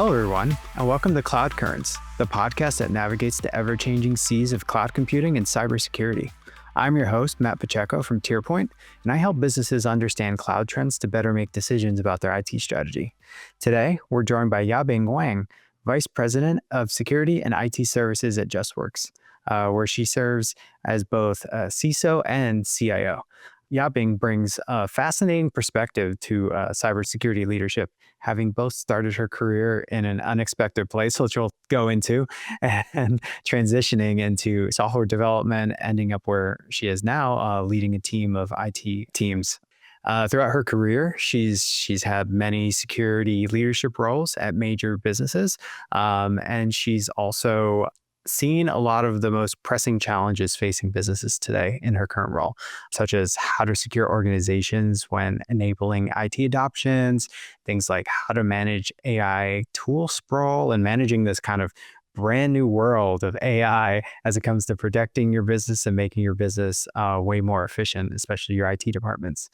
Hello, everyone, and welcome to Cloud Currents, the podcast that navigates the ever-changing seas of cloud computing and cybersecurity. I'm your host, Matt Pacheco from TierPoint, and I help businesses understand cloud trends to better make decisions about their IT strategy. Today, we're joined by Yabing Wang, Vice President of Security and IT Services at JustWorks, where she serves as both a CISO and CIO. Yabing brings a fascinating perspective to cybersecurity leadership, having both started her career in an unexpected place, which we'll go into, and transitioning into software development, ending up where she is now, leading a team of IT teams. Throughout her career, she's had many security leadership roles at major businesses, and she's also seen a lot of the most pressing challenges facing businesses today in her current role, such as how to secure organizations when enabling IT adoptions, things like how to manage AI tool sprawl and managing this kind of brand new world of AI as it comes to protecting your business and making your business way more efficient, especially your IT departments.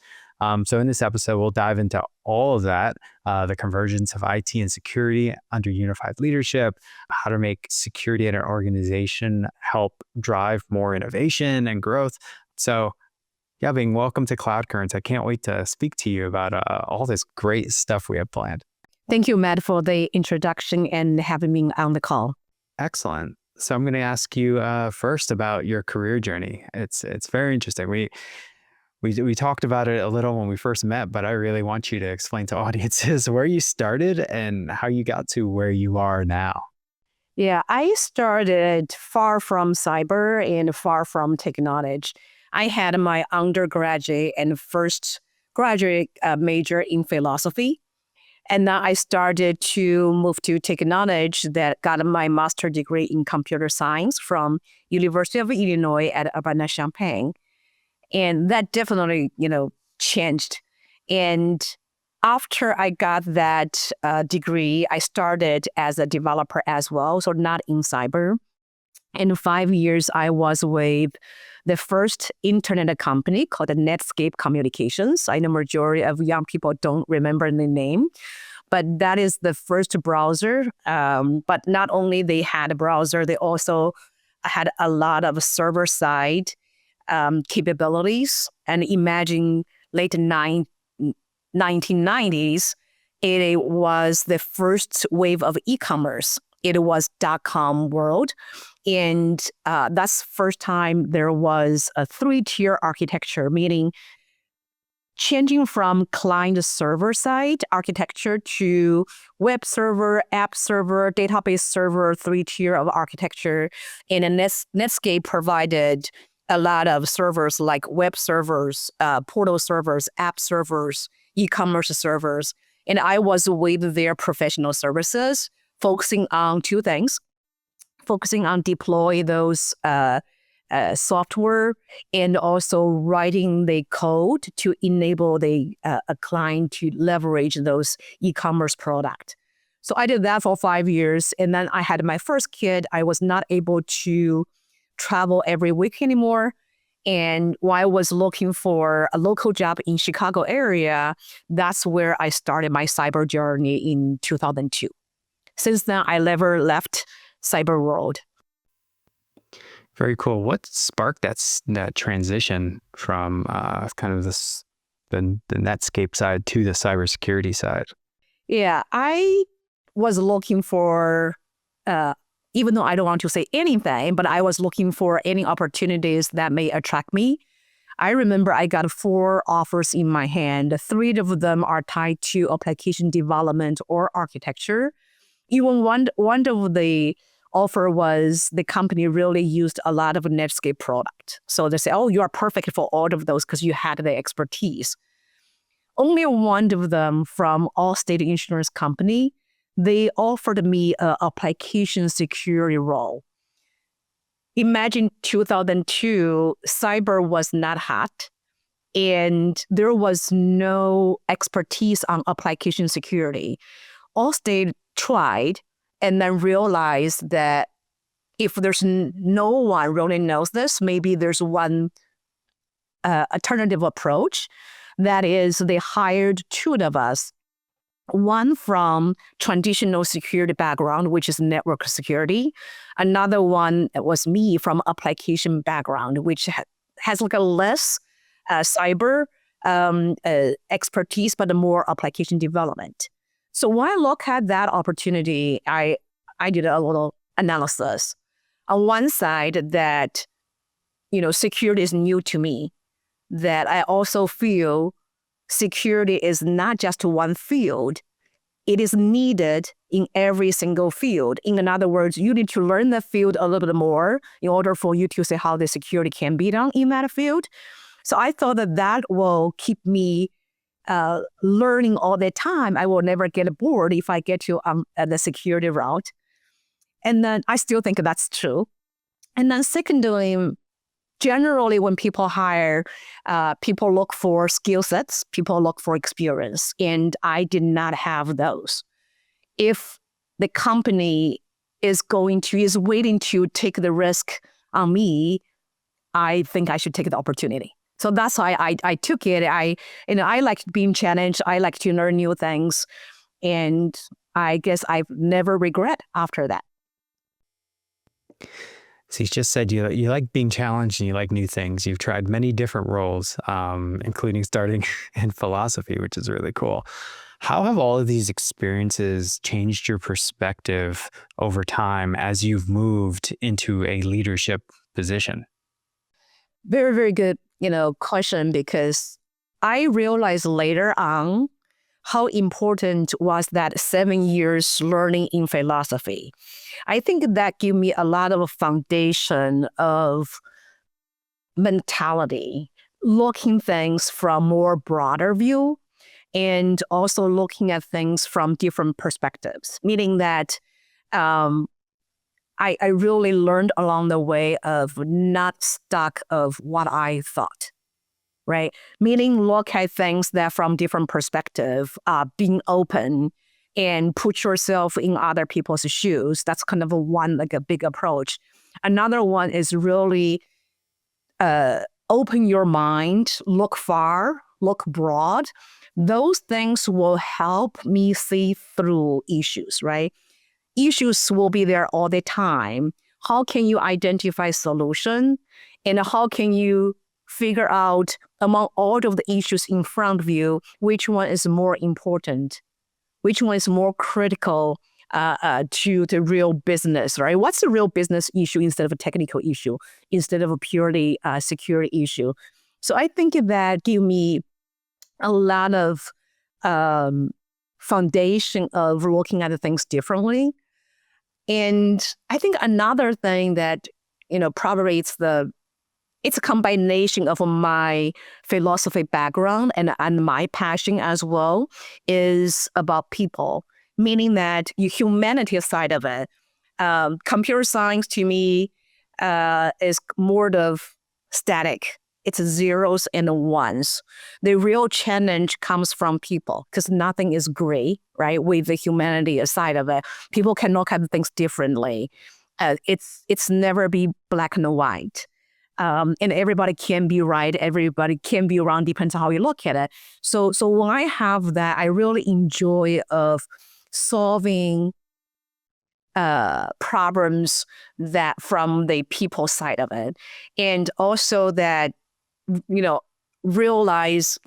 So in this episode, we'll dive into all of that, the convergence of IT and security under unified leadership, how to make security in an organization help drive more innovation and growth. So Yabing, welcome to Cloud Currents. I can't wait to speak to you about all this great stuff we have planned. Thank you, Matt, for the introduction and having me on the call. Excellent. So I'm going to ask you first about your career journey. It's very interesting. We talked about it a little when we first met, but I really want you to explain to audiences where you started and how you got to where you are now. Yeah, I started far from cyber and far from technology. I had my undergraduate and first graduate major in philosophy. And then I started to move to technology that got my master's degree in computer science from University of Illinois at Urbana-Champaign. And that definitely, changed. And after I got that degree, I started as a developer as well, so not in cyber. In 5 years, I was with the first internet company called Netscape Communications. I know majority of young people don't remember the name, but that is the first browser. But not only they had a browser, they also had a lot of server-side capabilities. And imagine late 1990s, it was the first wave of e-commerce. It was .com world. And that's first time there was a 3-tier architecture, meaning changing from client server side architecture to web server, app server, database server, 3-tier of architecture. And Netscape provided a lot of servers like web servers, portal servers, app servers, e-commerce servers. And I was with their professional services, focusing on two things, focusing on deploy those software and also writing the code to enable a client to leverage those e-commerce product. So I did that for 5 years. And then I had my first kid. I was not able to travel every week anymore. And while I was looking for a local job in Chicago area, that's where I started my cyber journey in 2002. Since then, I never left cyber world. Very cool. What sparked that transition from kind of the Netscape side to the cybersecurity side? Yeah, I was looking for, even though I don't want to say anything, but I was looking for any opportunities that may attract me. I remember I got 4 offers in my hand. 3 of them are tied to application development or architecture. Even one of the offer was the company really used a lot of Netscape product. So they say, oh, you are perfect for all of those because you had the expertise. Only one of them from Allstate Insurance Company, they offered me an application security role. Imagine 2002, cyber was not hot, and there was no expertise on application security. Allstate tried and then realized that if there's no one really knows this, maybe there's one alternative approach. That is, they hired 2 of us One from traditional security background, which is network security. Another one was me from application background, which has like a less cyber expertise, but more application development. So when I look at that opportunity, I did a little analysis. On one side, that security is new to me. That I also feel security is not just one field. It is needed in every single field. In other words, you need to learn the field a little bit more in order for you to see how the security can be done in that field. So I thought that will keep me learning all the time. I will never get bored if I get to the security route. And then I still think that's true. And then secondly, generally, when people hire, people look for skill sets, people look for experience, and I did not have those. If the company is waiting to take the risk on me, I think I should take the opportunity. So that's why I took it. I like being challenged. I like to learn new things, and I guess I've never regret after that. So you just said you like being challenged and you like new things. You've tried many different roles, including starting in philosophy, which is really cool. How have all of these experiences changed your perspective over time as you've moved into a leadership position? Very, very good, question, because I realized later on how important was that 7 years learning in philosophy. I think that gave me a lot of foundation of mentality, looking things from more broader view, and also looking at things from different perspectives, meaning that I really learned along the way of not stuck of what I thought, right? Meaning look at things that from different perspective, being open and put yourself in other people's shoes. That's kind of a big approach. Another one is really open your mind, look far, look broad. Those things will help me see through issues, right? Issues will be there all the time. How can you identify solution? And how can you figure out among all of the issues in front of you, which one is more important? Which one is more critical to the real business, right? What's the real business issue instead of a technical issue, instead of a purely security issue? So I think that gave me a lot of foundation of looking at things differently. And I think another thing that, probably it's a combination of my philosophy background and my passion as well, is about people, meaning that the humanity side of it, computer science to me is more of static. It's zeros and ones. The real challenge comes from people because nothing is gray, right? With the humanity side of it, people can look at things differently. It's never be black and white. And everybody can be right, everybody can be wrong, depends on how you look at it. So when I have that, I really enjoy of solving problems that from the people side of it, and also that realize,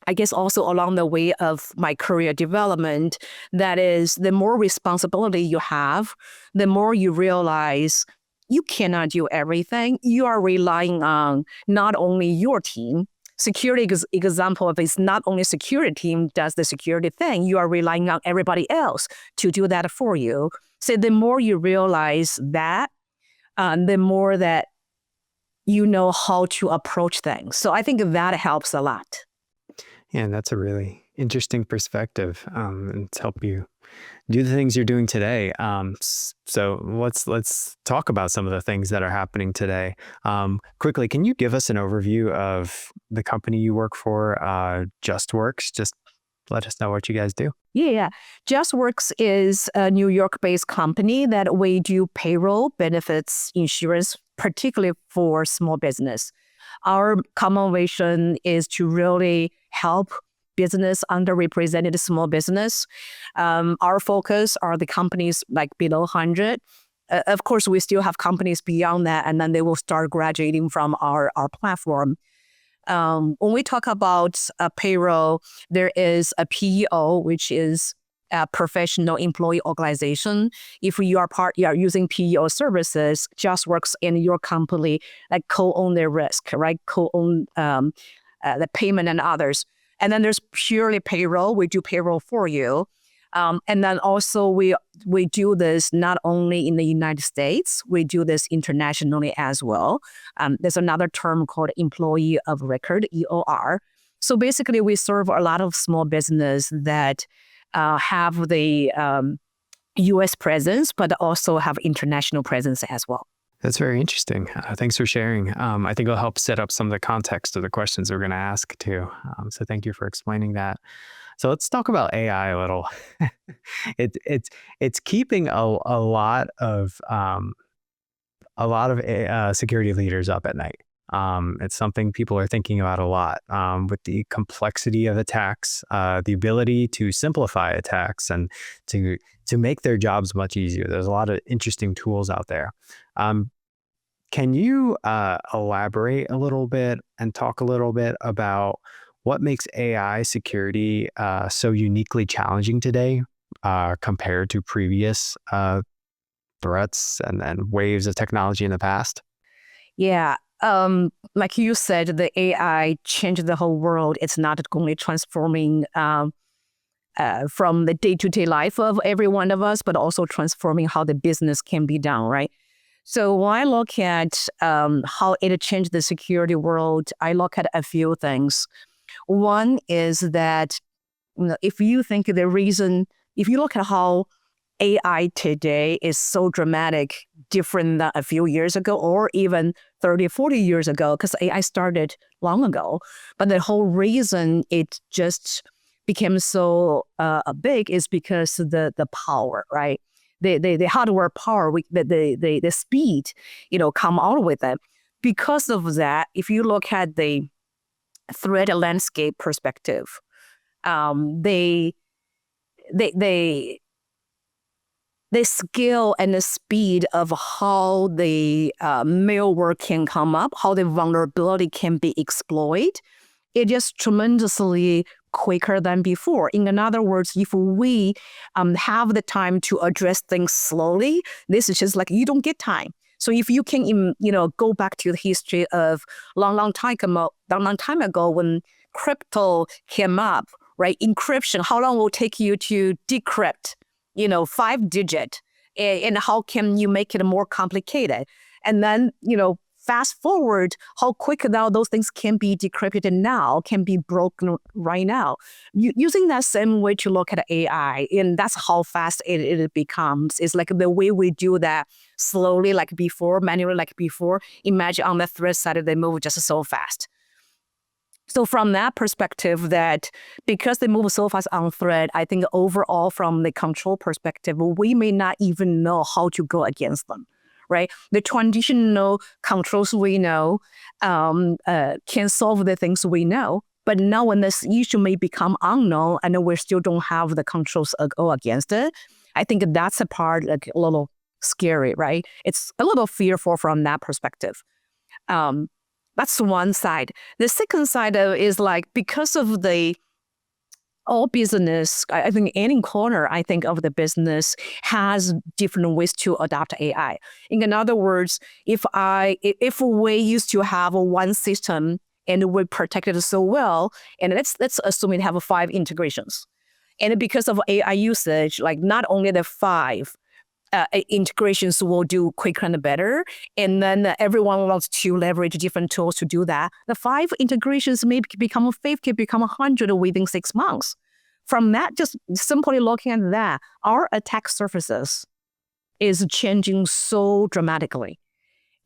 I guess also along the way of my career development, that is the more responsibility you have, the more you realize you cannot do everything. You are relying on not only your team. Security example of it's not only security team does the security thing, you are relying on everybody else to do that for you. So the more you realize that, the more that you know how to approach things. So I think that helps a lot. Yeah, that's a really interesting perspective, and it's helped you do the things you're doing today. So let's talk about some of the things that are happening today. Quickly, can you give us an overview of the company you work for, JustWorks? Just let us know what you guys do. Yeah. JustWorks is a New York-based company that we do payroll, benefits, insurance, particularly for small business. Our common vision is to really help business, underrepresented small business. Our focus are the companies like below 100. Of course, we still have companies beyond that, and then they will start graduating from our platform. When we talk about payroll, there is a PEO, which is a professional employee organization. If you are using PEO services, JustWorks and your company like co-own their risk, right? Co-own the payment and others. And then there's purely payroll. We do payroll for you. And then also we do this not only in the United States, we do this internationally as well. There's another term called employee of record, EOR. So basically we serve a lot of small business that have the US presence, but also have international presence as well. That's very interesting. Thanks for sharing. I think it'll help set up some of the context of the questions we're going to ask too. So thank you for explaining that. So let's talk about AI a little. It's keeping a lot of security leaders up at night. It's something people are thinking about a lot with the complexity of attacks, the ability to simplify attacks, and to make their jobs much easier. There's a lot of interesting tools out there. Can you elaborate a little bit and talk a little bit about what makes AI security so uniquely challenging today compared to previous threats and waves of technology in the past? Yeah. Like you said, the AI changed the whole world. It's not only transforming from the day-to-day life of every one of us, but also transforming how the business can be done, right? So when I look at how it changed the security world, I look at a few things. One is that if you look at how AI today is so dramatic, different than a few years ago, or even 30, 40 years ago, because AI started long ago. But the whole reason it just became so big is because the power, right? The hardware power, the speed, come out with it. Because of that, if you look at the threat landscape perspective, the scale and the speed of how the malware can come up, how the vulnerability can be exploited, it just tremendously quicker than before. In other words, if we have the time to address things slowly, this is just like you don't get time. So if you can, go back to the history of long time ago when crypto came up, right? Encryption, how long will it take you to decrypt, 5-digit, and how can you make it more complicated? And then, fast forward, how quick now those things can be decrypted now, can be broken right now. Using that same way to look at AI, and that's how fast it becomes. It's like the way we do that slowly like before, manually like before. Imagine on the threat side, they move just so fast. So from that perspective, that because they move so fast on threat, I think overall from the control perspective, we may not even know how to go against them. Right, the traditional controls we know can solve the things we know, but now when this issue may become unknown and we still don't have the controls go against it, I think that's a part like a little scary, right? It's a little fearful from that perspective. That's one side. The second side is like because of all business, I think any corner, of the business has different ways to adopt AI. In other words, if we used to have one system and we protected it so well, and let's assume we have 5 integrations. And because of AI usage, like not only the 5 integrations will do quicker and better, and then everyone wants to leverage different tools to do that. The 5 integrations may become 50, become 100 within 6 months. From that, just simply looking at that, our attack surfaces is changing so dramatically.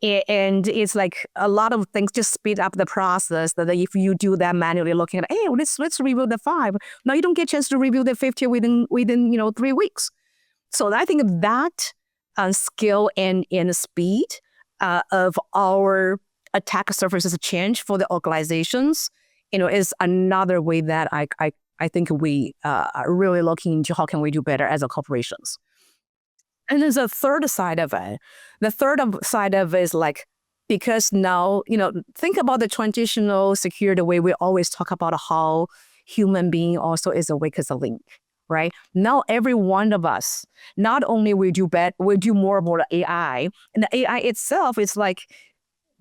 And it's like a lot of things just speed up the process that if you do that manually looking at, hey, let's review the 5. Now you don't get a chance to review the 50 within 3 weeks. So I think that skill and speed of our attack surfaces change for the organizations is another way that I think we are really looking into how can we do better as a corporations. And there's a third side of it. The third side of it is like, because now, think about the traditional security way we always talk about how human being also is a weak as a link, right? Now, every one of us, not only we do more about AI, and the AI itself is like,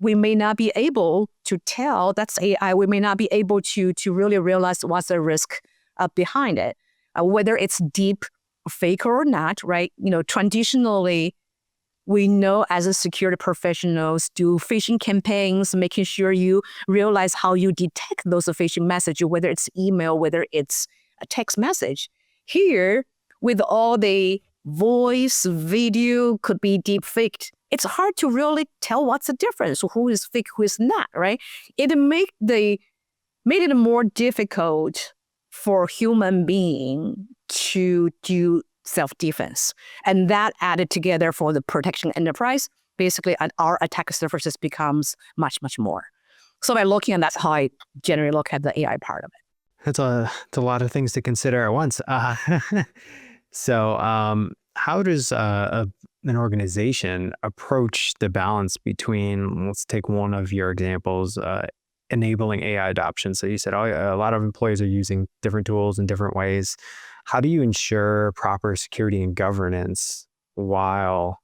we may not be able to tell that's AI. We may not be able to really realize what's the risk behind it, whether it's deep fake or not, right? Traditionally, we know as a security professionals do phishing campaigns, making sure you realize how you detect those phishing messages, whether it's email, whether it's a text message. Here, with all the voice, video, could be deep faked, it's hard to really tell what's the difference, who is fake, who is not, right? It made it more difficult for human being to do self-defense. And that added together for the protection enterprise, basically our attack surfaces becomes much, much more. So by looking at that's how I generally look at the AI part of it. It's a lot of things to consider at once. So how does an organization approach the balance between, let's take one of your examples, enabling AI adoption? So you said a lot of employees are using different tools in different ways. How do you ensure proper security and governance while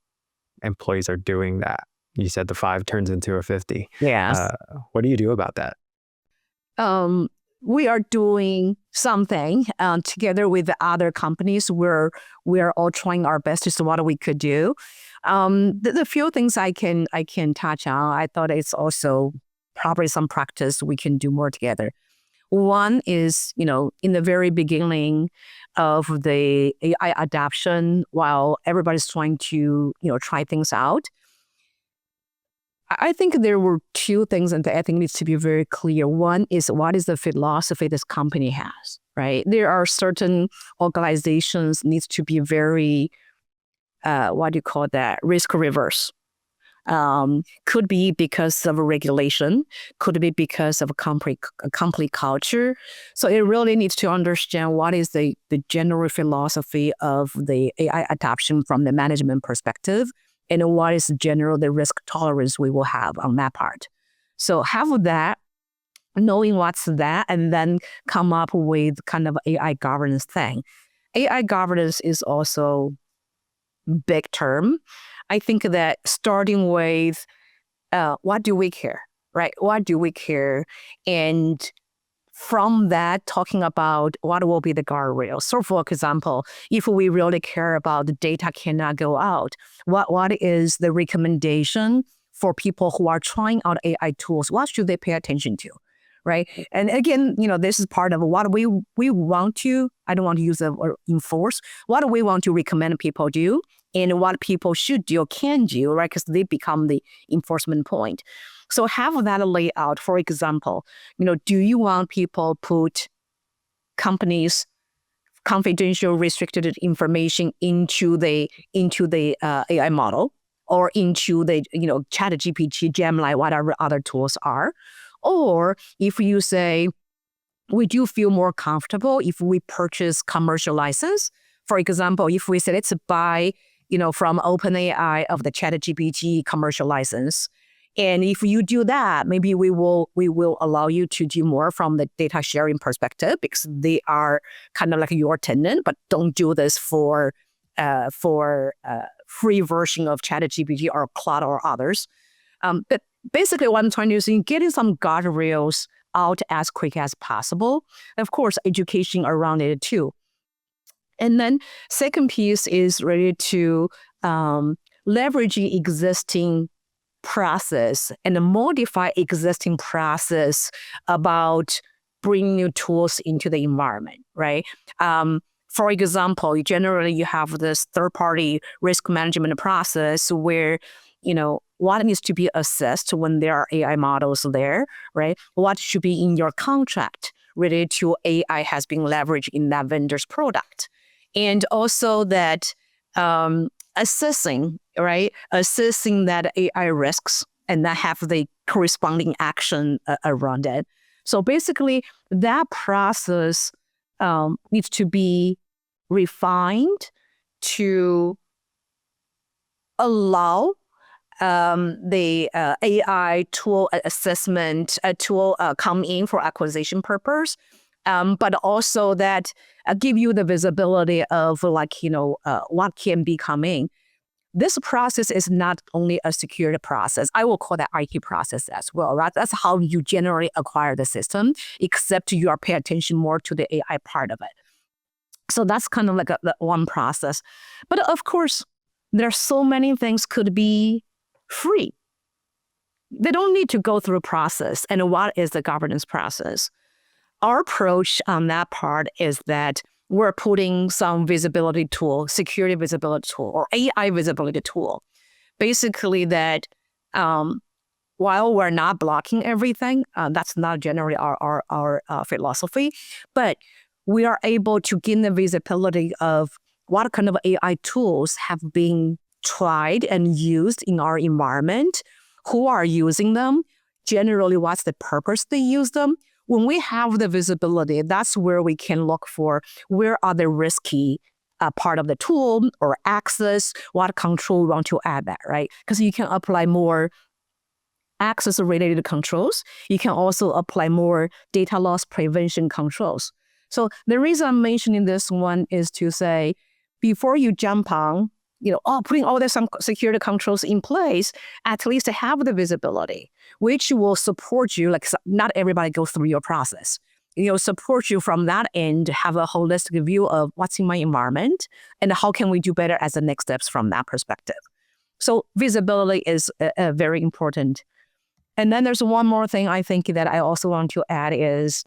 employees are doing that? You said the 5 turns into a 50. Yes. What do you do about that? We are doing something together with the other companies where we are all trying our best to see what we could do. The few things I can touch on, I thought it's also probably some practice we can do more together. One is, in the very beginning of the AI adoption, while everybody's trying to, try things out, I think there were 2 things that I think needs to be very clear. One is, what is the philosophy this company has, right? There are certain organizations needs to be very, risk reverse. Could be because of a regulation, could be because of a company culture. So it really needs to understand what is the general philosophy of the AI adoption from the management perspective, and what is general the risk tolerance we will have on that part. So have that, knowing what's that, and then come up with kind of AI governance thing. AI governance is also big term. I think that starting with what do we care, right? What do we care? And from that, talking about what will be the guardrails. So for example, if we really care about the data cannot go out, what is the recommendation for people who are trying out AI tools? What should they pay attention to, right? And again, this is part of what we want to, I don't want to use the word enforce, what do we want to recommend people do, and what people should do or can do, right? Because they become the enforcement point. So have that layout. For example, do you want people put companies' confidential restricted information into the AI model, or into the ChatGPT, Gemini, whatever other tools are? Or if you say, we do feel more comfortable if we purchase commercial license. For example, if we say let's buy from OpenAI of the ChatGPT commercial license. And if you do that, maybe we will allow you to do more from the data sharing perspective, because they are kind of like your tenant, but don't do this for free version of ChatGPT or Cloud or others. But basically what I'm trying to do is getting some guardrails out as quick as possible. Of course, education around it too. And then second piece is related to leveraging existing process and modify existing process about bringing new tools into the environment, right? For example, generally you have this third-party risk management process where, what needs to be assessed when there are AI models there, right? What should be in your contract related to AI has been leveraged in that vendor's product. And also that assessing that AI risks and that have the corresponding action around it. So basically, that process needs to be refined to allow the AI tool assessment tool come in for acquisition purpose, but also that give you the visibility of what can be coming. This process is not only a security process. I will call that IT process as well, right? That's how you generally acquire the system, except you are paying attention more to the AI part of it. So that's kind of like the one process. But of course, there are so many things could be free. They don't need to go through a process. And what is the governance process? Our approach on that part is that we're putting some visibility tool, security visibility tool, or AI visibility tool. Basically that while we're not blocking everything, that's not generally our philosophy, but we are able to gain the visibility of what kind of AI tools have been tried and used in our environment, who are using them, generally what's the purpose they use them. When we have the visibility, that's where we can look for where are the risky part of the tool or access, what control we want to add that, right? Because you can apply more access-related controls. You can also apply more data loss prevention controls. So the reason I'm mentioning this one is to say, before you jump on, putting all the some security controls in place, at least have the visibility, which will support you. Like not everybody goes through your process. Support you from that end, have a holistic view of what's in my environment and how can we do better as the next steps from that perspective. So visibility is very important. And then there's one more thing I think that I also want to add is,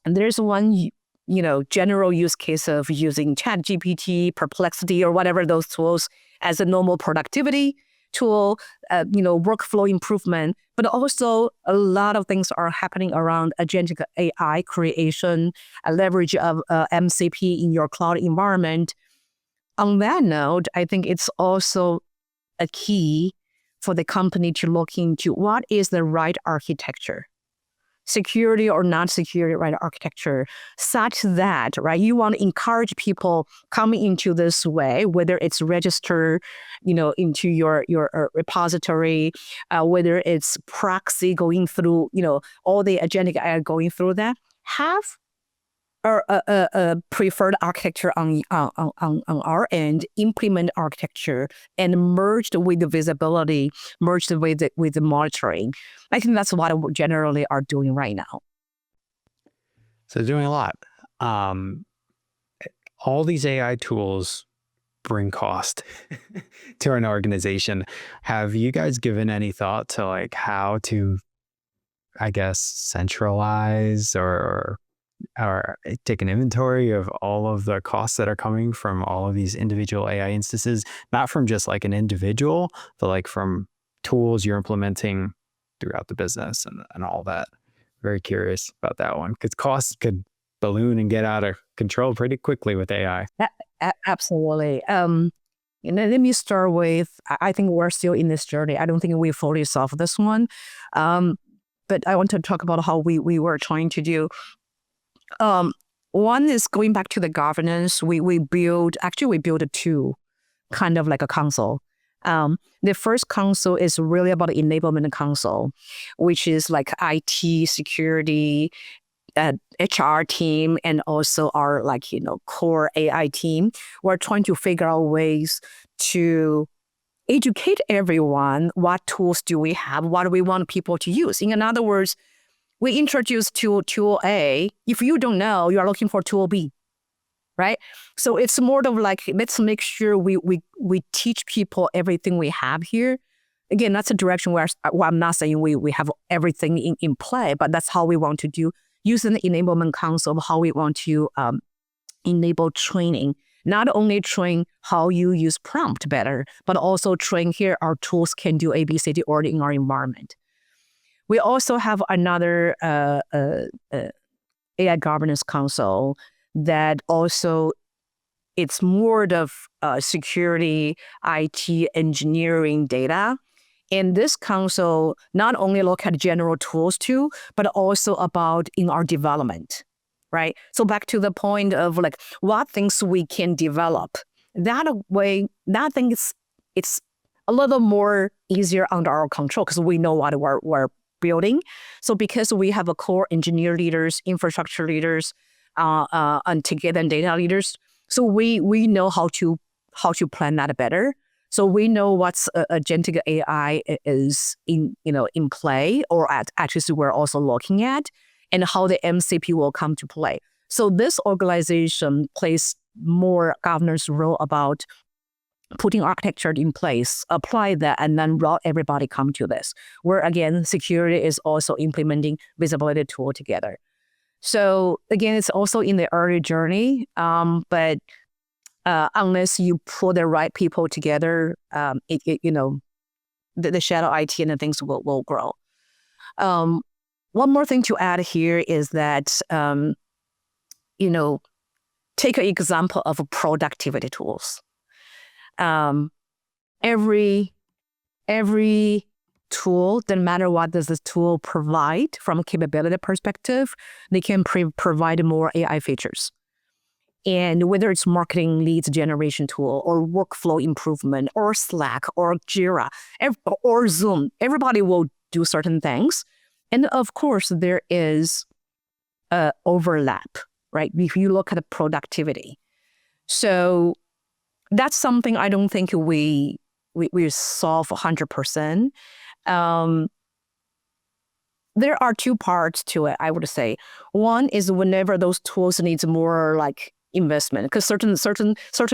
and there's one general use case of using ChatGPT, Perplexity, or whatever those tools as a normal productivity tool, workflow improvement, but also a lot of things are happening around agentic AI creation, a leverage of MCP in your cloud environment. On that note, I think it's also a key for the company to look into what is the right architecture, security or not security, right architecture, such that, right, you want to encourage people coming into this way, whether it's register, into your repository, whether it's proxy going through, all the agentic AI going through that, have a preferred architecture on our end, implement architecture, and merged with the visibility, merged with the monitoring. I think that's what we generally are doing right now. So doing a lot. All these AI tools bring cost to an organization. Have you guys given any thought to like how to, I guess, centralize or take an inventory of all of the costs that are coming from all of these individual AI instances, not from just like an individual, but like from tools you're implementing throughout the business and all that? Very curious about that one because costs could balloon and get out of control pretty quickly with AI. Absolutely. Let me start with, I think we're still in this journey. I don't think we fully solved this one. But I want to talk about how we were trying to do. One is going back to the governance. We built two, kind of like a console. The first console is really about the enablement console, which is like IT, security, HR team, and also our core AI team. We're trying to figure out ways to educate everyone. What tools do we have? What do we want people to use? In other words, we introduce tool A. If you don't know, you are looking for tool B, right? So it's more of like, let's make sure we teach people everything we have here. Again, that's a direction where I'm not saying we have everything in play, but that's how we want to do, using the enablement console of how we want to enable training. Not only train how you use prompt better, but also train here our tools can do A, B, C, D order in our environment. We also have another AI governance console that also, it's more of security, IT, engineering data. And this council not only look at general tools too, but also about in our development, right? So back to the point of like what things we can develop. That way, that thing is it's a little more easier under our control because we know what we're building. So because we have a core engineer leaders, infrastructure leaders, and together and data leaders, so we know how to plan that better. So we know what's agentic AI is in play, or actually we're also looking at, and how the MCP will come to play. So this organization plays more governance role about putting architecture in place, apply that, and then everybody come to this. Where again, security is also implementing visibility tool together. So again, it's also in the early journey, but unless you put the right people together, the shadow IT and the things will grow. One more thing to add here is that, take an example of productivity tools. Every tool, doesn't matter what does this tool provide from a capability perspective, they can provide more AI features. And whether it's marketing leads generation tool or workflow improvement or Slack or Jira or Zoom, everybody will do certain things. And of course, there is overlap, right? If you look at the productivity. So that's something I don't think we solve 100%. There are two parts to it, I would say. One is whenever those tools needs more like investment, because certain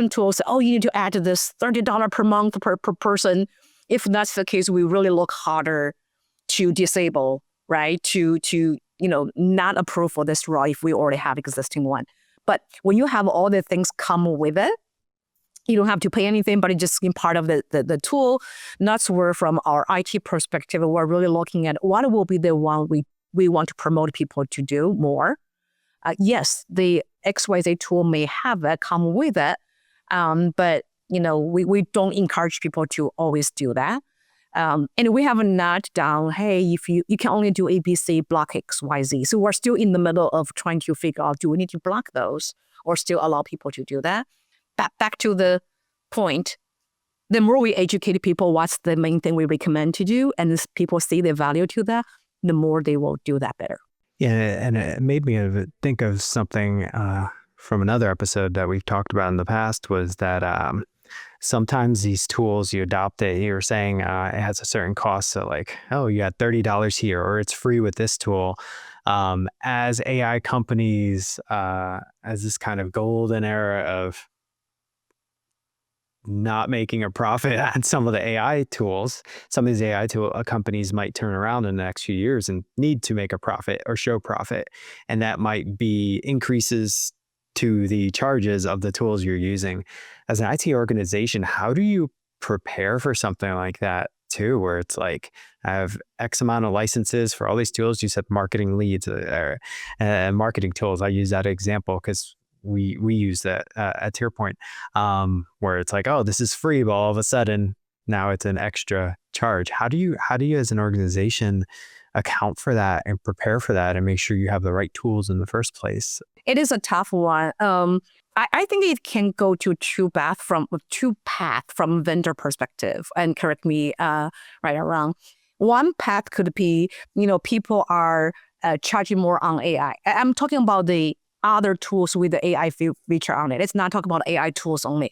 tools, you need to add this $30 per month per person. If that's the case, we really look harder to disable, right? To not approve for this role if we already have existing one. But when you have all the things come with it, you don't have to pay anything, but it's just in part of the tool. And that's where, from our IT perspective, we're really looking at what will be the one we want to promote people to do more. Yes, the XYZ tool may have it, come with it, but we don't encourage people to always do that. And we have not done, hey, if you can only do ABC, block XYZ. So we're still in the middle of trying to figure out, do we need to block those or still allow people to do that? Back to the point, the more we educate people what's the main thing we recommend to do, and as people see the value to that, the more they will do that better. Yeah, and it made me think of something from another episode that we've talked about in the past, was that sometimes these tools, you adopt it, you're saying it has a certain cost. So like, you got $30 here, or it's free with this tool. As AI companies, as this kind of golden era of not making a profit on some of the AI tools, some of these AI companies might turn around in the next few years and need to make a profit or show profit. And that might be increases to the charges of the tools you're using. As an IT organization, how do you prepare for something like that too, where it's like, I have X amount of licenses for all these tools? You said marketing leads or marketing tools. I use that example because we use that at TierPoint, where it's like, this is free, but all of a sudden now it's an extra charge. How do you as an organization account for that and prepare for that and make sure you have the right tools in the first place? It is a tough one. I think it can go to two path from vendor perspective, and correct me right or wrong. One path could be, people are charging more on AI. I'm talking about the other tools with the AI feature on it. It's not talking about AI tools only.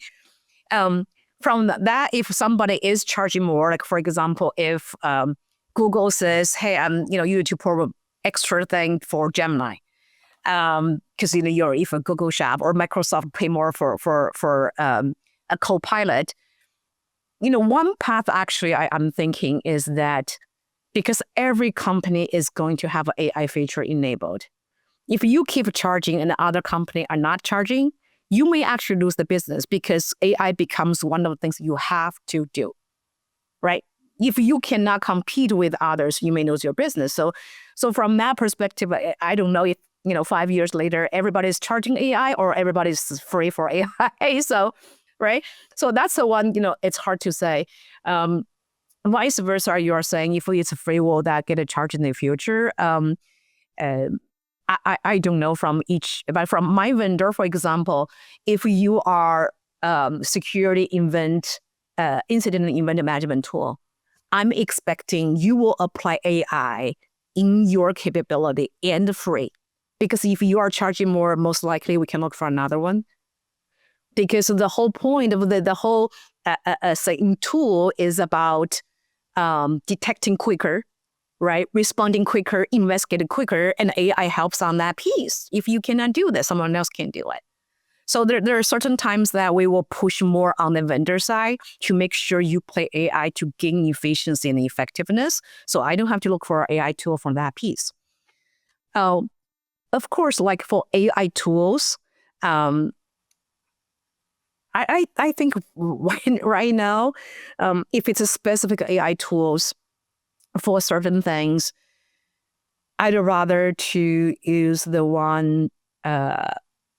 From that, if somebody is charging more, like for example, if Google says, hey, you need to pour extra thing for Gemini, because you're if a Google shop, or Microsoft pay more for a Copilot. One path actually I'm thinking is that because every company is going to have an AI feature enabled. If you keep charging and the other company are not charging, you may actually lose the business because AI becomes one of the things you have to do, right? If you cannot compete with others, you may lose your business. So from that perspective, I don't know if 5 years later everybody's charging AI or everybody's free for AI. So, right? So that's the one. It's hard to say. vice versa, you are saying if it's a free will that get a charge in the future. I don't know but from my vendor, for example, if you are security incident event management tool, I'm expecting you will apply AI in your capability and free. Because if you are charging more, most likely we can look for another one. Because the whole point of the whole saying tool is about detecting quicker, right? Responding quicker, investigating quicker, and AI helps on that piece. If you cannot do that, someone else can do it. So there are certain times that we will push more on the vendor side to make sure you play AI to gain efficiency and effectiveness. So I don't have to look for an AI tool for that piece. Of course, like for AI tools, I think right now, if it's a specific AI tools for certain things, I'd rather to use the one,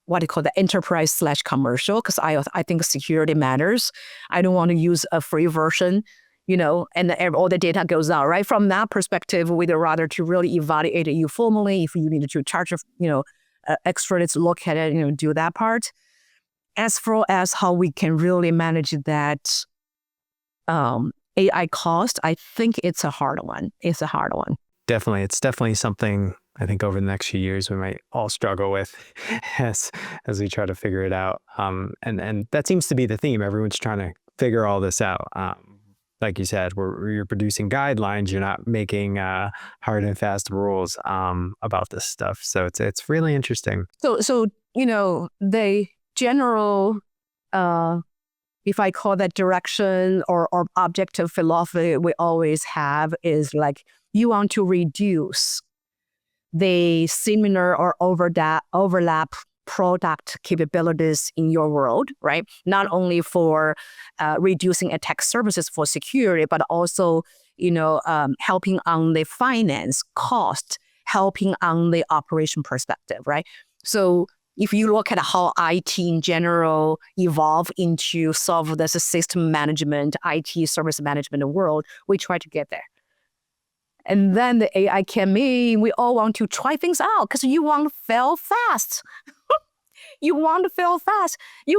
what do you call the enterprise/commercial, because I think security matters. I don't want to use a free version, and all the data goes out, right? From that perspective, we'd rather to really evaluate you formally. If you need to charge, extra, let's look at it, do that part. As far as how we can really manage that AI cost, I think it's a hard one. Definitely. It's definitely something I think over the next few years we might all struggle with as we try to figure it out. And that seems to be the theme. Everyone's trying to figure all this out. Like you said, you're producing guidelines. You're not making hard and fast rules about this stuff. So it's really interesting. So the general, if I call that direction or objective philosophy we always have is like, you want to reduce the similar or overlap product capabilities in your world, right? Not only for reducing attack services for security, but also, helping on the finance cost, helping on the operation perspective, right? So if you look at how IT in general evolve into solve the system management, IT service management world, we try to get there. And then the AI came in, we all want to try things out because you want to fail fast. You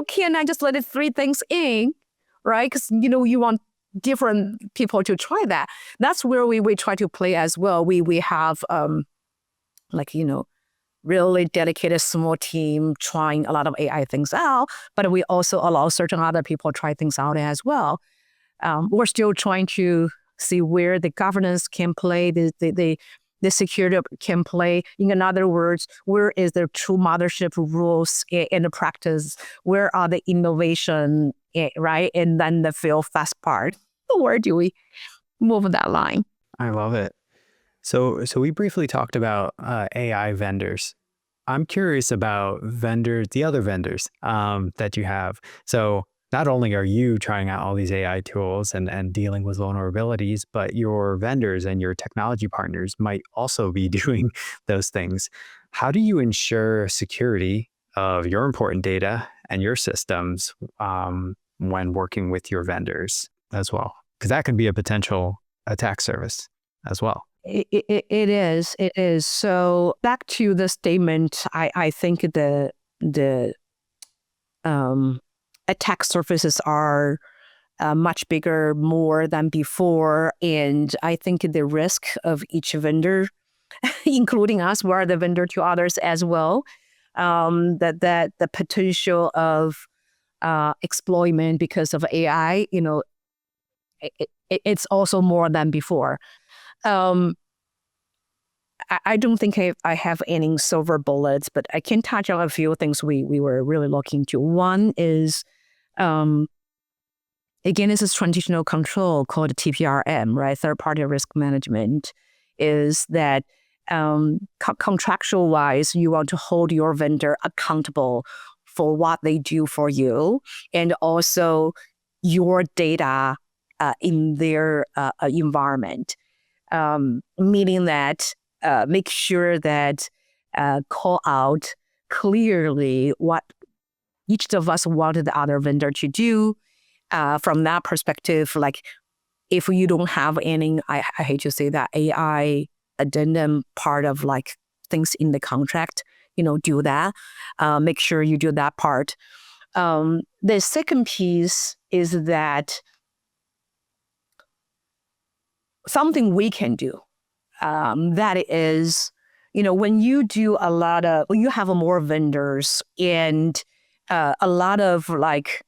cannot just let it 3 things in, right? Because, you want different people to try that. That's where we try to play as well. We have, really dedicated small team trying a lot of AI things out, but we also allow certain other people try things out as well. We're still trying to see where the governance can play, the security can play. In other words, where is the true mothership rules in the practice? Where are the innovation, right? And then the fail fast part. Where do we move that line? I love it. So we briefly talked about AI vendors. I'm curious about the other vendors that you have. So not only are you trying out all these AI tools and dealing with vulnerabilities, but your vendors and your technology partners might also be doing those things. How do you ensure security of your important data and your systems when working with your vendors as well? Because that can be a potential attack service as well. It is. So back to the statement, I think the attack surfaces are much bigger, more than before. And I think the risk of each vendor, including us, we are the vendor to others as well, that the potential of exploitment because of AI, it's also more than before. I don't think I have any silver bullets, but I can touch on a few things we were really looking to. One is, again, this is transitional control called TPRM, right? Third-party risk management, is that contractual-wise, you want to hold your vendor accountable for what they do for you, and also your data in their environment, meaning that make sure that call out clearly what each of us wanted the other vendor to do. From that perspective, like if you don't have any, I hate to say that, AI addendum part of like things in the contract, do that. Make sure you do that part. The second piece is that something we can do. That is, when you do when you have more vendors and a lot of like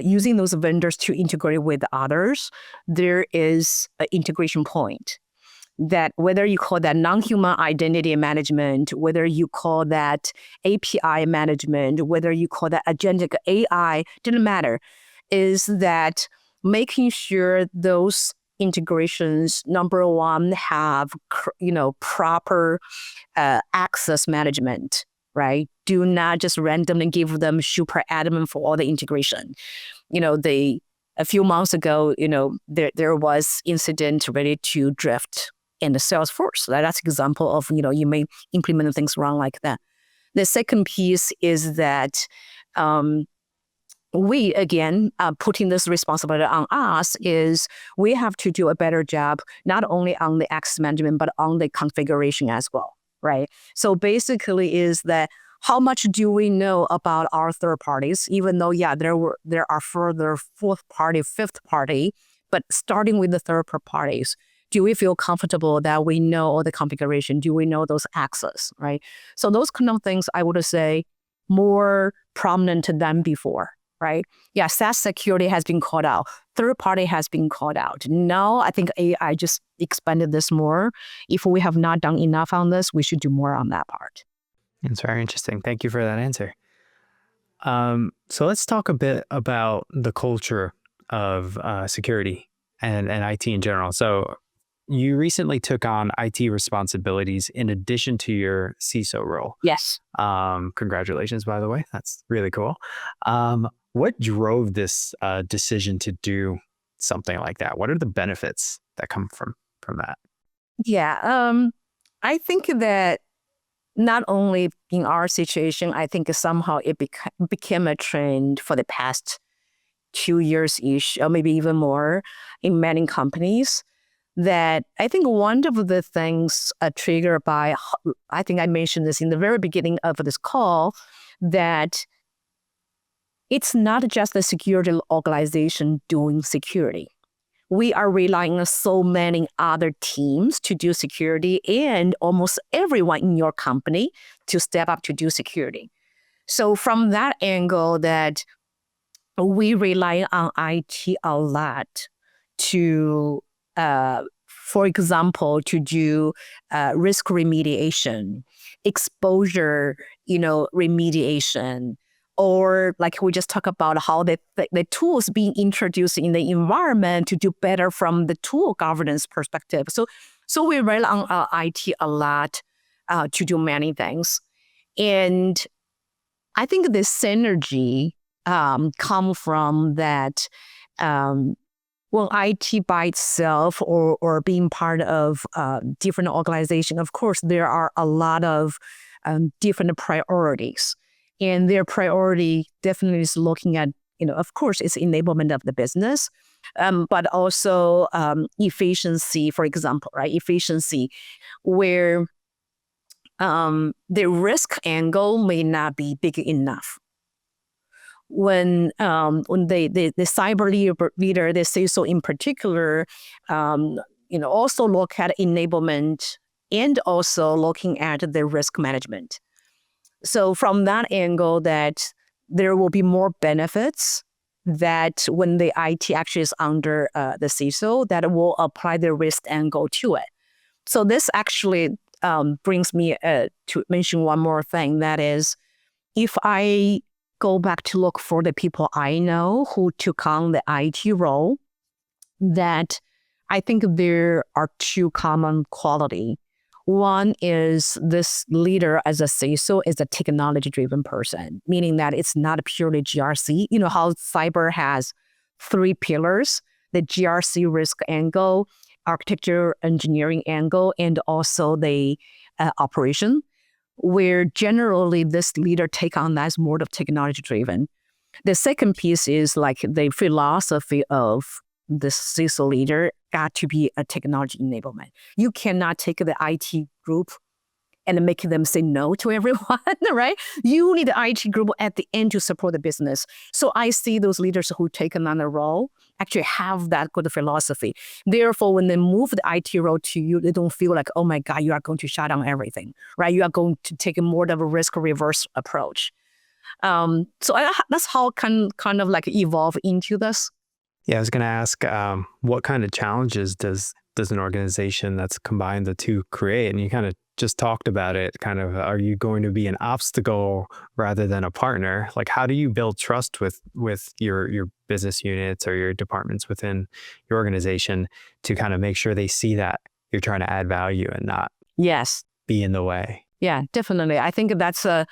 using those vendors to integrate with others, there is an integration point that whether you call that non-human identity management, whether you call that API management, whether you call that agentic AI, didn't matter, is that making sure those integrations, number one, have proper access management, right? Do not just randomly give them super admin for all the integration. A few months ago, there was incident ready to drift in the Salesforce. That's an example of, you may implement things wrong like that. The second piece is that we, again, putting this responsibility on us, is we have to do a better job, not only on the access management, but on the configuration as well, right? So basically is that how much do we know about our third parties, even though, there are further fourth party, fifth party, but starting with the third parties, do we feel comfortable that we know all the configuration? Do we know those access, right? So those kind of things, I would say, more prominent than before, right? Yeah, SaaS security has been called out. Third party has been called out. Now, I think AI just expanded this more. If we have not done enough on this, we should do more on that part. It's very interesting. Thank you for that answer. So let's talk a bit about the culture of security and IT in general. So you recently took on IT responsibilities in addition to your CISO role. Yes. Congratulations, by the way. That's really cool. What drove this decision to do something like that? What are the benefits that come from that? Yeah. I think that not only in our situation, I think somehow it became a trend for the past 2 years-ish, or maybe even more, in many companies. That I think one of the things triggered by, I think I mentioned this in the very beginning of this call, that it's not just the security organization doing security. We are relying on so many other teams to do security, and almost everyone in your company to step up to do security. So from that angle, that we rely on IT a lot to, for example, to do risk remediation, exposure, remediation, or like we just talked about how the tools being introduced in the environment to do better from the tool governance perspective. So we rely on IT a lot to do many things. And I think the synergy come from that. Well, IT by itself or being part of different organizations, of course, there are a lot of different priorities. And their priority definitely is looking at, of course, it's enablement of the business, but also efficiency, for example, right? Efficiency, where the risk angle may not be big enough. When the cyber leader, the CISO in particular, also look at enablement and also looking at the risk management. So from that angle, that there will be more benefits that when the IT actually is under the CISO, that will apply the risk angle to it. So this actually brings me to mention one more thing. That is, if I go back to look for the people I know who took on the IT role, that I think there are two common qualities. One is this leader as a CISO is a technology-driven person, meaning that it's not purely GRC. You know how cyber has 3 pillars: the GRC risk angle, architecture engineering angle, and also the operation, where generally this leader take on that as more of technology-driven. The second piece is like the philosophy of the CISO leader got to be a technology enablement. You cannot take the IT group and make them say no to everyone, right? You need the IT group at the end to support the business. So I see those leaders who take another role actually have that good philosophy. Therefore, when they move the IT role to you, they don't feel like, oh my God, you are going to shut down everything, right? You are going to take a more of a risk reverse approach. That's how kind of like evolve into this. Yeah, I was going to ask, what kind of challenges does an organization that's combined the two create? And you kind of just talked about it. Kind of, are you going to be an obstacle rather than a partner? Like, how do you build trust with your business units or your departments within your organization to kind of make sure they see that you're trying to add value and not be in the way? Yeah, definitely. I think that's a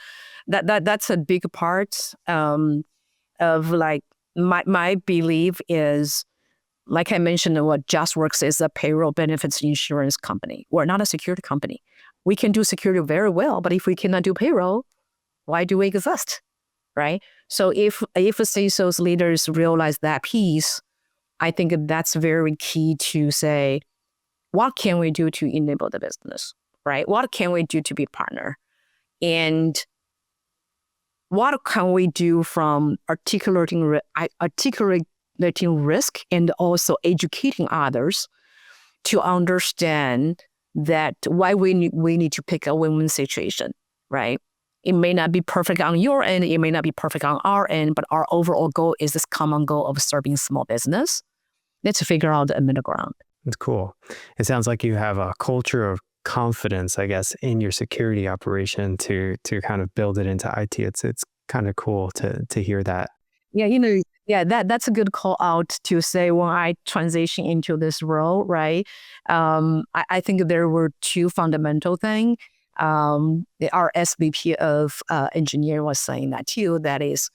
big part of like my belief is, like I mentioned, what JustWorks is a payroll benefits insurance company. We're not a security company. We can do security very well, but if we cannot do payroll, why do we exist, right? So if CISO's leaders realize that piece, I think that's very key to say, what can we do to enable the business, right? What can we do to be a partner? And what can we do from articulating risk and also educating others to understand that why we need to pick a win-win situation, right? It may not be perfect on your end, it may not be perfect on our end, but our overall goal is this common goal of serving small business. Let's figure out a middle ground. That's cool. It sounds like you have a culture of confidence, I guess, in your security operation to kind of build it into IT. It's kind of cool to hear that. Yeah, that's a good call out to say when I transition into this role, right? I think there were two fundamental things. Our SVP of engineering was saying that too. That is,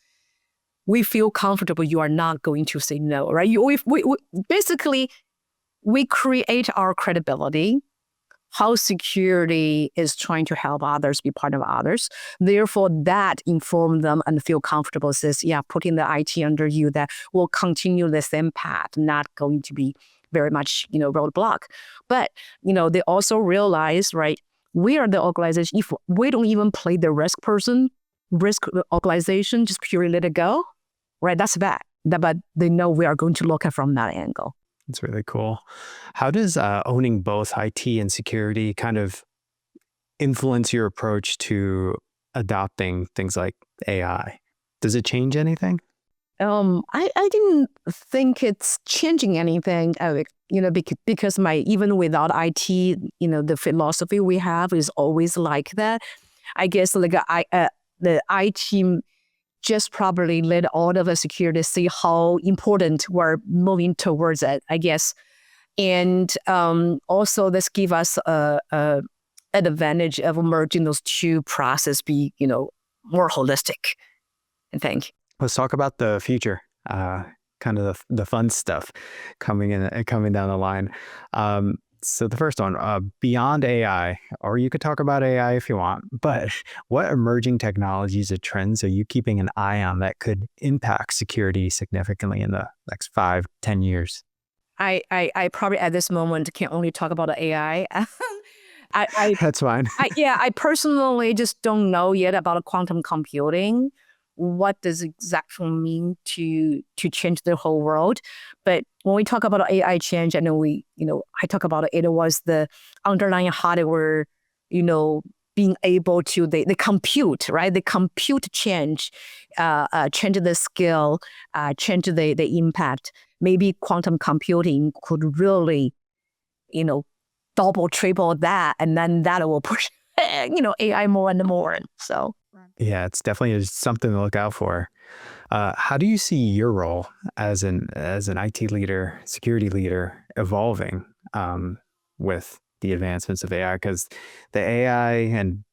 we feel comfortable. You are not going to say no, right? Basically, we create our credibility. How security is trying to help others be part of others. Therefore, that inform them and feel comfortable says, yeah, putting the IT under you that will continue the same path, not going to be very much, roadblock. But, they also realize, right, we are the organization, if we don't even play the risk organization, just purely let it go, right, that's bad. But they know we are going to look at from that angle. It's really cool. How does owning both IT and security kind of influence your approach to adopting things like AI? Does it change anything? I didn't think it's changing anything, because even without IT, the philosophy we have is always like that. I guess the IT team just probably let all of us security see how important we're moving towards it, I guess. And also this give us an advantage of merging those two processes, be, more holistic, I think. Let's talk about the future, kind of the fun stuff coming down the line. So the first one, beyond AI, or you could talk about AI if you want, but what emerging technologies or trends are you keeping an eye on that could impact security significantly in the next 5-10 years? I probably at this moment can only talk about AI. That's fine. I personally just don't know yet about quantum computing. What does it exactly mean to change the whole world? But when we talk about AI change, I know I talk about it was the underlying hardware, being able to the compute, right? The compute change the skill, change the impact. Maybe quantum computing could really, double, triple that, and then that will push, AI more and more. So. Yeah, it's definitely something to look out for. How do you see your role as an IT leader, security leader, evolving with the advancements of AI? Because the AI and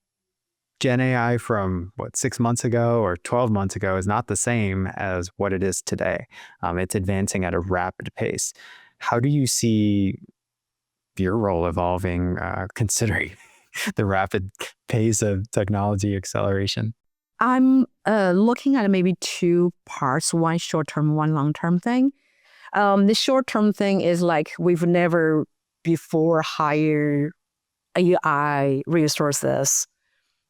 Gen AI from 6 months ago or 12 months ago is not the same as what it is today. It's advancing at a rapid pace. How do you see your role evolving, considering the rapid pace of technology acceleration? I'm looking at maybe two parts, one short-term, one long-term thing. The short-term thing is like we've never before hired AI resources.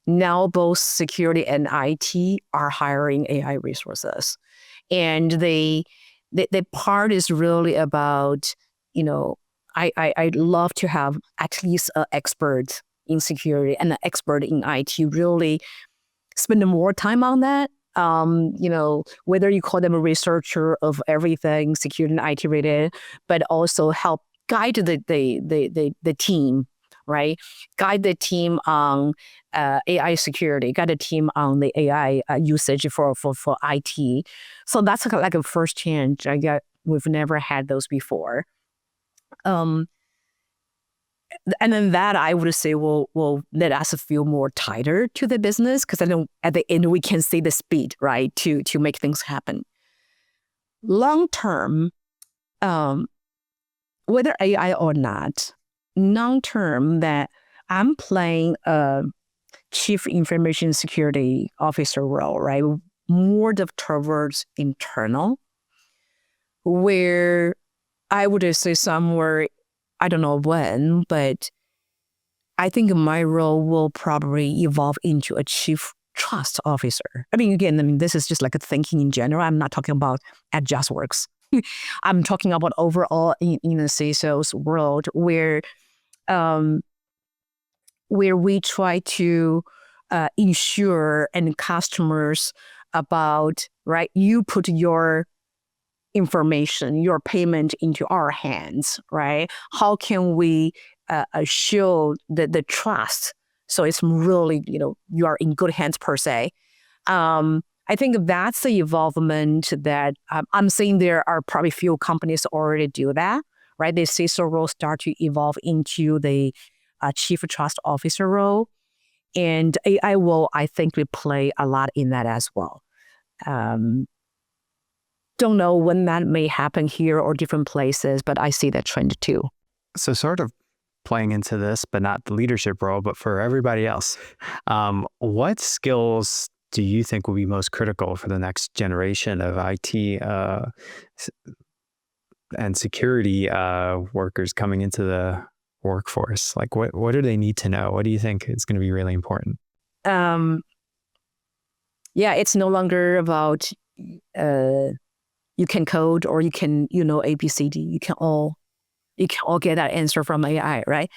Now both security and IT are hiring AI resources. And the part is really about, I'd love to have at least an expert in security and an expert in IT really spend more time on that. Whether you call them a researcher of everything security and IT related, but also help guide the team, right? Guide the team on AI security, guide the team on the AI usage for IT. So that's like a first change. We've never had those before. And then that I would say will let us feel more tighter to the business because then at the end we can see the speed, right, to make things happen. Long term, whether AI or not, long term that I'm playing a chief information security officer role, right, more towards internal, where I would say somewhere, I don't know when, but I think my role will probably evolve into a chief trust officer. Again, this is just like a thinking in general. I'm not talking about at JustWorks. I'm talking about overall in the CISO's world where we try to ensure and customers about, right, you put your information, your payment into our hands, right? How can we show the trust so it's really, you are in good hands per se? I think that's the evolvement that I'm saying there are probably few companies already do that, right? The CISO role start to evolve into the chief trust officer role. And AI will, I think, play a lot in that as well. Don't know when that may happen here or different places, but I see that trend too. So sort of playing into this, but not the leadership role, but for everybody else, what skills do you think will be most critical for the next generation of IT and security workers coming into the workforce? Like what do they need to know? What do you think is going to be really important? It's no longer about you can code or you can, ABCD. You can all get that answer from AI, right?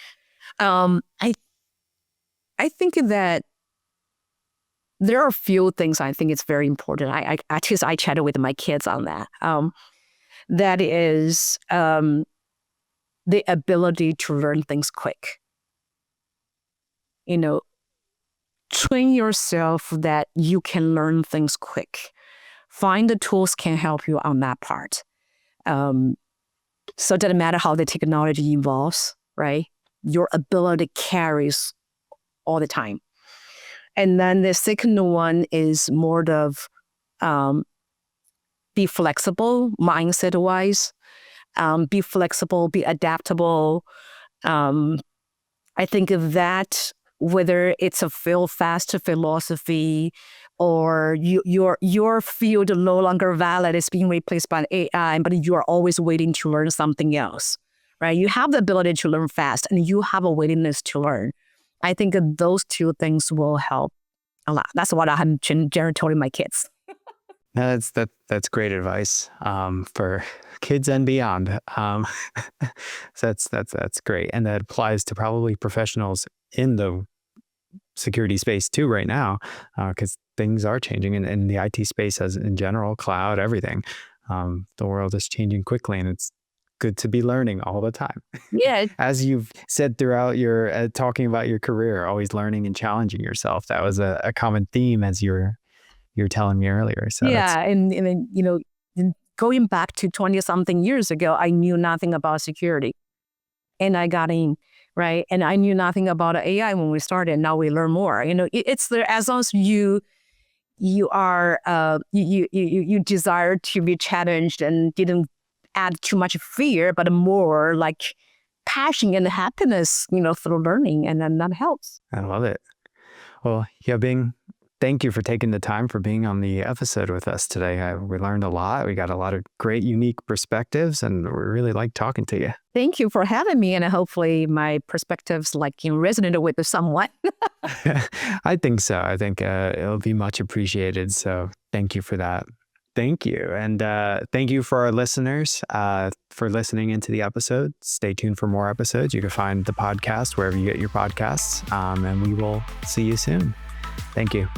I think that there are a few things I think it's very important. I chatted with my kids on that. That is the ability to learn things quick. Train yourself that you can learn things quick. Find the tools can help you on that part. So it doesn't matter how the technology evolves, right? Your ability carries all the time. And then the second one is more of be flexible mindset-wise. Be flexible, be adaptable. I think of that, whether it's a fail fast philosophy or your field no longer valid is being replaced by AI, but you are always waiting to learn something else, right? You have the ability to learn fast and you have a willingness to learn. I think those two things will help a lot. That's what I'm generally telling my kids. That's great advice for kids and beyond. So that's great, and that applies to probably professionals in the security space too right now, because things are changing in the IT space as in general, cloud, everything. The world is changing quickly, and it's good to be learning all the time. Yeah. As you've said throughout your talking about your career, always learning and challenging yourself. That was a common theme as you're telling me earlier. So yeah, and going back to 20-something years ago, I knew nothing about security, and I got in, right? And I knew nothing about AI when we started. Now we learn more. It's there as long as you are you desire to be challenged and didn't add too much fear, but more like passion and happiness, through learning, and then that helps. I love it. Well, Yabing, Thank you for taking the time for being on the episode with us today. We learned a lot. We got a lot of great, unique perspectives, and we really like talking to you. Thank you for having me, and hopefully my perspectives resonated with somewhat. I think so. I think it'll be much appreciated. So thank you for that. Thank you. And thank you for our listeners for listening into the episode. Stay tuned for more episodes. You can find the podcast wherever you get your podcasts, and we will see you soon. Thank you.